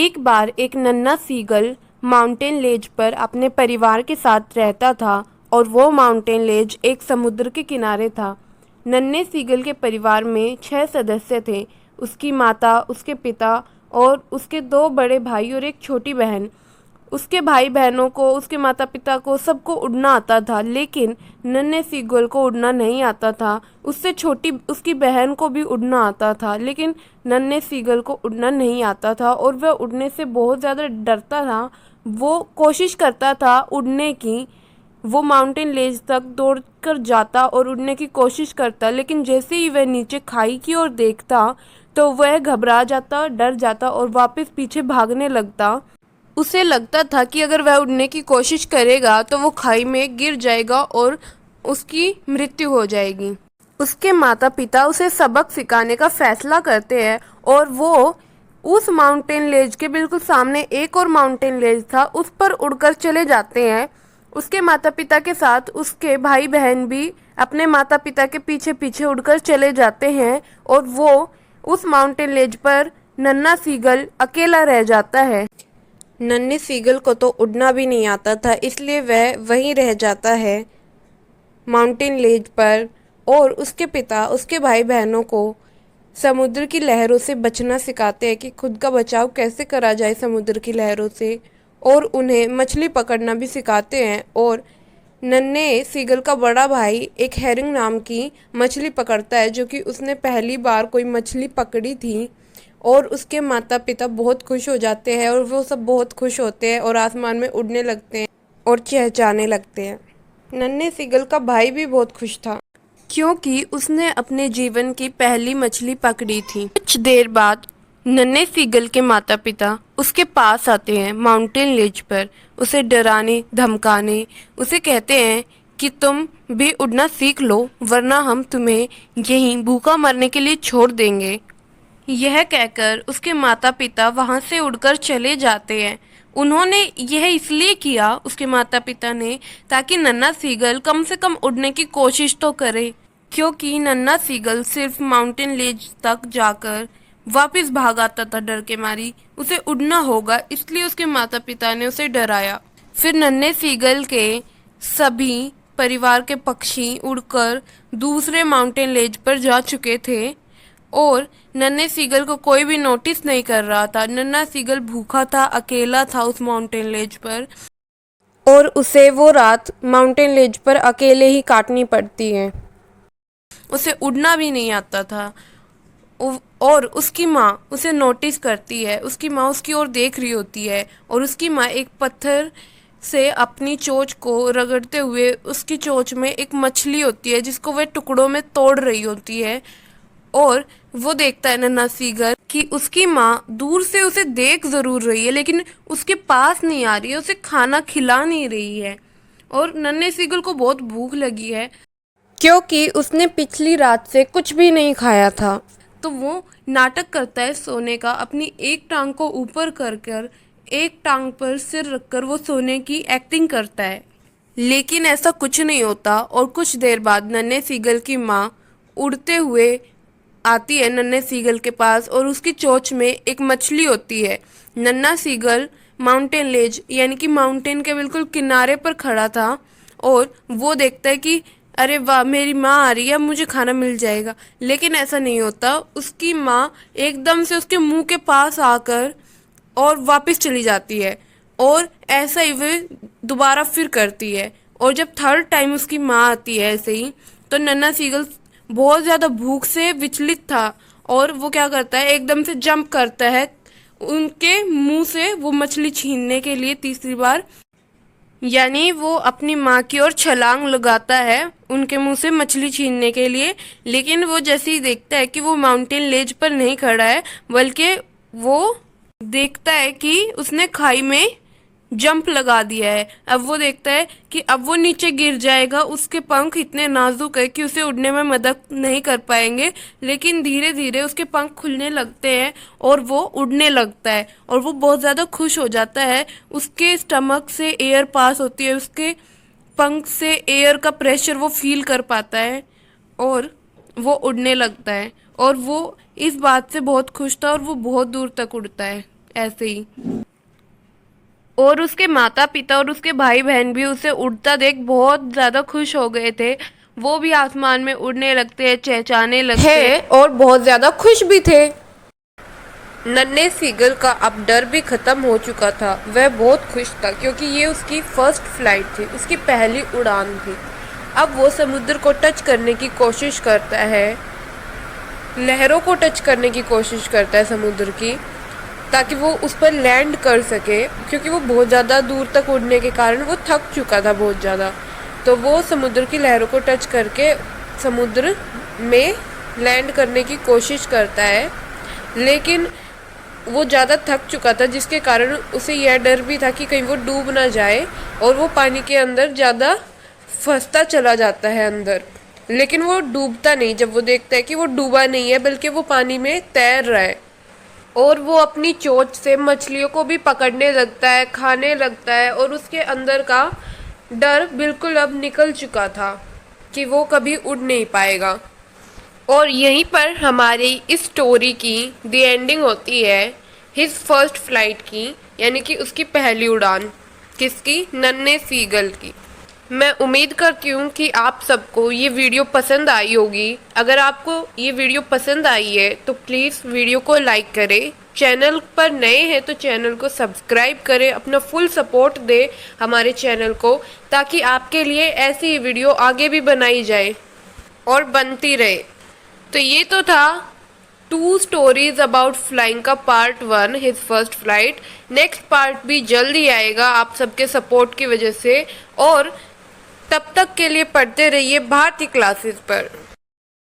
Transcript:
एक बार एक नन्हा सीगल माउंटेन लेज पर अपने परिवार के साथ रहता था और वो माउंटेन लेज एक समुद्र के किनारे था। नन्हे सीगल के परिवार में 6 सदस्य थे। उसकी माता, उसके पिता और उसके 2 बड़े भाई और एक छोटी बहन। उसके भाई बहनों को, उसके माता पिता को, सबको उड़ना आता था, लेकिन नन्हे सीगल को उड़ना नहीं आता था। उससे छोटी उसकी बहन को भी उड़ना आता था, लेकिन नन्हे सीगल को उड़ना नहीं आता था और वह उड़ने से बहुत ज़्यादा डरता था। वो कोशिश करता था उड़ने की। वो माउंटेन लेज तक दौड़कर जाता और उड़ने की कोशिश करता, लेकिन जैसे ही वह नीचे खाई की ओर देखता तो वह घबरा जाता, डर जाता और वापस पीछे भागने लगता। उसे लगता था कि अगर वह उड़ने की कोशिश करेगा तो वो खाई में गिर जाएगा और उसकी मृत्यु हो जाएगी। उसके माता पिता उसे सबक सिखाने का फैसला करते हैं और वो उस माउंटेन लेज के बिल्कुल सामने एक और माउंटेन लेज था, उस पर उड़कर चले जाते हैं। उसके माता पिता के साथ उसके भाई बहन भी अपने माता पिता के पीछे पीछे उड़कर चले जाते हैं और वो उस माउंटेन लेज पर नन्हा सीगल अकेला रह जाता है। नन्हे सीगल को तो उड़ना भी नहीं आता था, इसलिए वह वहीं रह जाता है माउंटेन लेज पर। और उसके पिता उसके भाई बहनों को समुद्र की लहरों से बचना सिखाते हैं कि खुद का बचाव कैसे करा जाए समुद्र की लहरों से, और उन्हें मछली पकड़ना भी सिखाते हैं। और नन्हे सीगल का बड़ा भाई एक हेरिंग नाम की मछली पकड़ता है, जो कि उसने पहली बार कोई मछली पकड़ी थी। और उसके माता पिता बहुत खुश हो जाते हैं और वो सब बहुत खुश होते हैं और आसमान में उड़ने लगते हैं और चहचहाने लगते हैं। नन्हे सीगल का भाई भी बहुत खुश था, क्योंकि उसने अपने जीवन की पहली मछली पकड़ी थी। कुछ देर बाद नन्हे सीगल के माता पिता उसके पास आते हैं माउंटेन लेज पर, उसे डराने धमकाने। उसे कहते हैं कि तुम भी उड़ना सीख लो, वरना हम तुम्हें यहीं भूखा मरने के लिए छोड़ देंगे। यह कहकर उसके माता पिता वहां से उड़कर चले जाते हैं। उन्होंने यह इसलिए किया, उसके माता पिता ने, ताकि नन्हा सीगल कम से कम उड़ने की कोशिश तो करे, क्योंकि नन्हा सीगल सिर्फ माउंटेन लेज तक जाकर वापस भाग आता था डर के मारी। उसे उड़ना होगा, इसलिए उसके माता पिता ने उसे डराया। फिर नन्हे सीगल के सभी परिवार के पक्षी उड़कर दूसरे माउंटेन लेज पर जा चुके थे और नन्हे सीगल को कोई भी नोटिस नहीं कर रहा था। नन्हा सीगल भूखा था, अकेला था उस माउंटेन लेज पर, और उसे वो रात माउंटेन लेज पर अकेले ही काटनी पड़ती है। उसे उड़ना भी नहीं आता था। और उसकी माँ उसे नोटिस करती है। उसकी माँ उसकी ओर देख रही होती है और उसकी माँ एक पत्थर से अपनी चोंच को रगड़ते हुए, उसकी चोंच में एक मछली होती है जिसको वह टुकड़ों में तोड़ रही होती है। और वो देखता है नन्हा सीगल कि उसकी माँ दूर से उसे देख जरूर रही है, लेकिन उसके पास नहीं आ रही है, उसे खाना खिला नहीं रही है। और नन्हे सीगल को बहुत भूख लगी है, क्योंकि उसने पिछली रात से कुछ भी नहीं खाया था। तो वो नाटक करता है सोने का, अपनी एक टांग को ऊपर कर कर एक टांग पर सिर रखकर वो सोने की एक्टिंग करता है। लेकिन ऐसा कुछ नहीं होता और कुछ देर बाद नन्हे सीगल की माँ उड़ते हुए आती है नन्हे सीगल के पास और उसकी चोंच में एक मछली होती है। नन्हा सीगल माउंटेन लेज यानी कि माउंटेन के बिल्कुल किनारे पर खड़ा था और वो देखता है कि अरे वाह, मेरी माँ आ रही है, मुझे खाना मिल जाएगा। लेकिन ऐसा नहीं होता। उसकी माँ एकदम से उसके मुंह के पास आकर और वापस चली जाती है, और ऐसा ही वे दोबारा फिर करती है। और जब थर्ड टाइम उसकी माँ आती है ऐसे ही, तो नन्हा सीगल बहुत ज़्यादा भूख से विचलित था और वो क्या करता है, एकदम से जंप करता है उनके मुंह से वो मछली छीनने के लिए तीसरी बार। यानी वो अपनी माँ की ओर छलांग लगाता है उनके मुंह से मछली छीनने के लिए। लेकिन वो जैसे ही देखता है कि वो माउंटेन लेज पर नहीं खड़ा है, बल्कि वो देखता है कि उसने खाई में जंप लगा दिया है। अब वो देखता है कि अब वो नीचे गिर जाएगा। उसके पंख इतने नाजुक है कि उसे उड़ने में मदद नहीं कर पाएंगे, लेकिन धीरे धीरे उसके पंख खुलने लगते हैं और वो उड़ने लगता है और वो बहुत ज़्यादा खुश हो जाता है। उसके स्टमक से एयर पास होती है, उसके पंख से एयर का प्रेशर वो फील कर पाता है और वो उड़ने लगता है। और वो इस बात से बहुत खुश था और वो बहुत दूर तक उड़ता है। ऐसे ही। और उसके माता पिता और उसके भाई बहन भी उसे उड़ता देख बहुत ज़्यादा खुश हो गए थे। वो भी आसमान में उड़ने लगते, चहचहाने लगते हैं और बहुत ज़्यादा खुश भी थे। नन्हे सीगल का अब डर भी ख़त्म हो चुका था। वह बहुत खुश था क्योंकि ये उसकी फर्स्ट फ्लाइट थी, उसकी पहली उड़ान थी। अब वो समुद्र को टच करने की कोशिश करता है, लहरों को टच करने की कोशिश करता है समुद्र की, ताकि वो उस पर लैंड कर सके, क्योंकि वो बहुत ज़्यादा दूर तक उड़ने के कारण वो थक चुका था बहुत ज़्यादा। तो वो समुद्र की लहरों को टच करके समुद्र में लैंड करने की कोशिश करता है, लेकिन वो ज़्यादा थक चुका था, जिसके कारण उसे यह डर भी था कि कहीं वो डूब ना जाए, और वो पानी के अंदर ज़्यादा फंसता चला जाता है अंदर। लेकिन वो डूबता नहीं जब वो देखता है कि वो डूबा नहीं है, बल्कि वो पानी में तैर रहा है। और वो अपनी चोंच से मछलियों को भी पकड़ने लगता है, खाने लगता है, और उसके अंदर का डर बिल्कुल अब निकल चुका था कि वो कभी उड़ नहीं पाएगा। और यहीं पर हमारी इस स्टोरी की द एंडिंग होती है हिज फर्स्ट फ्लाइट की, यानी कि उसकी पहली उड़ान। किसकी? नन्हे सीगल की। मैं उम्मीद करती हूँ कि आप सबको ये वीडियो पसंद आई होगी। अगर आपको ये वीडियो पसंद आई है तो प्लीज़ वीडियो को लाइक करें, चैनल पर नए हैं तो चैनल को सब्सक्राइब करें, अपना फुल सपोर्ट दें हमारे चैनल को, ताकि आपके लिए ऐसी वीडियो आगे भी बनाई जाए और बनती रहे। तो ये तो था 2 स्टोरीज अबाउट फ्लाइंग का part 1, his first flight. Next part भी जल्द ही आएगा आप सबके सपोर्ट की वजह से। और तब तक के लिए पढ़ते रहिए भारती क्लासेस पर।